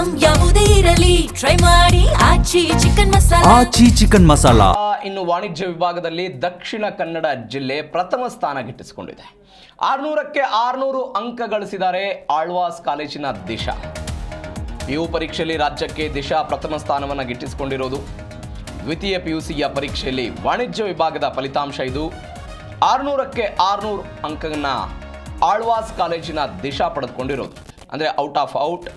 Item ಯಾವುದೇ ಇರಲಿ try ಮಾಡಿ ಆಚಿ ಚಿಕನ್ ಮಸಾಲಾ. ಆಚಿ ಚಿಕನ್ ಮಸಾಲಾ. ಇನ್ನು ವಾಣಿಜ್ಯ ವಿಭಾಗದಲ್ಲಿ ದಕ್ಷಿಣ ಕನ್ನಡ ಜಿಲ್ಲೆ ಪ್ರಥಮ ಸ್ಥಾನ ಗಿಟ್ಟಿಸಿಕೊಂಡಿದೆ. 600ಕ್ಕೆ 600 ಅಂಕ ಗಳಿಸಿದ್ದಾರೆ ಆಳ್ವಾಸ್ ಕಾಲೇಜಿನ ದಿಶಾ. PU ಪರೀಕ್ಷೆಯಲ್ಲಿ ರಾಜ್ಯಕ್ಕೆ ದಿಶಾ ಪ್ರಥಮ ಸ್ಥಾನವನ್ನು ಗಿಟ್ಟಿಸಿಕೊಂಡಿರೋದು. ದ್ವಿತೀಯ PUCಯ ಪರೀಕ್ಷೆಯಲ್ಲಿ ವಾಣಿಜ್ಯ ವಿಭಾಗದ ಫಲಿತಾಂಶ ಇದು. 600ಕ್ಕೆ 600 ಅಂಕವನ್ನು ಆಳ್ವಾಸ್ ಕಾಲೇಜಿನ ದಿಶಾ ಪಡೆದುಕೊಂಡಿರೋದು. ಅಂದರೆ ಔಟ್ ಆಫ್ ಔಟ್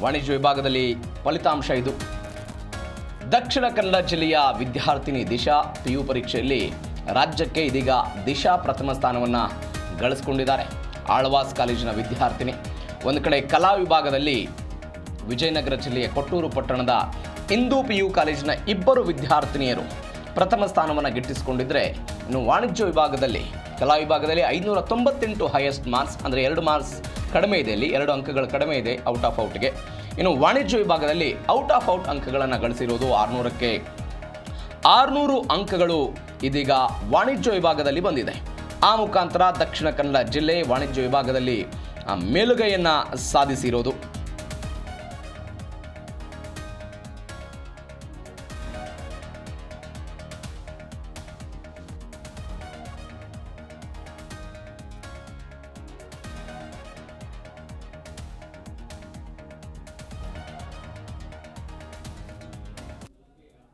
ವಾಣಿಜ್ಯ ವಿಭಾಗದಲ್ಲಿ ಫಲಿತಾಂಶ ಇದು. ದಕ್ಷಿಣ ಕನ್ನಡ ಜಿಲ್ಲೆಯ ವಿದ್ಯಾರ್ಥಿನಿ ದಿಶಾ PU ಪರೀಕ್ಷೆಯಲ್ಲಿ ರಾಜ್ಯಕ್ಕೆ ಇದೀಗ ದಿಶಾ ಪ್ರಥಮ ಸ್ಥಾನವನ್ನು ಗಳಿಸಿಕೊಂಡಿದ್ದಾರೆ. ಆಳ್ವಾಸ್ ಕಾಲೇಜಿನ ವಿದ್ಯಾರ್ಥಿನಿ. ಒಂದು ಕಡೆ ಕಲಾ ವಿಭಾಗದಲ್ಲಿ ವಿಜಯನಗರ ಜಿಲ್ಲೆಯ ಕೊಟ್ಟೂರು ಪಟ್ಟಣದ ಹಿಂದೂ PU ಕಾಲೇಜಿನ ಇಬ್ಬರು ವಿದ್ಯಾರ್ಥಿನಿಯರು ಪ್ರಥಮ ಸ್ಥಾನವನ್ನು ಗಿಟ್ಟಿಸಿಕೊಂಡಿದ್ದರೆ, ಇನ್ನು ವಾಣಿಜ್ಯ ವಿಭಾಗದಲ್ಲಿ ಕಲಾ ವಿಭಾಗದಲ್ಲಿ 598 ಹೈಯೆಸ್ಟ್ ಮಾರ್ಕ್ಸ್, ಅಂದರೆ 2 ಮಾರ್ಕ್ಸ್ ಕಡಿಮೆ ಇದೆ, ಇಲ್ಲಿ 2 ಅಂಕಗಳು ಕಡಿಮೆ ಇದೆ ಔಟ್ ಆಫ್ ಔಟ್ಗೆ. ಇನ್ನು ವಾಣಿಜ್ಯ ವಿಭಾಗದಲ್ಲಿ ಔಟ್ ಆಫ್ ಔಟ್ ಅಂಕಗಳನ್ನು ಗಳಿಸಿರೋದು. 600ಕ್ಕೆ 600 ಅಂಕಗಳು ಇದೀಗ ವಾಣಿಜ್ಯ ವಿಭಾಗದಲ್ಲಿ ಬಂದಿದೆ. ಆ ಮುಖಾಂತರ ದಕ್ಷಿಣ ಕನ್ನಡ ಜಿಲ್ಲೆ ವಾಣಿಜ್ಯ ವಿಭಾಗದಲ್ಲಿ ಮೇಲುಗೈಯನ್ನು ಸಾಧಿಸಿರೋದು.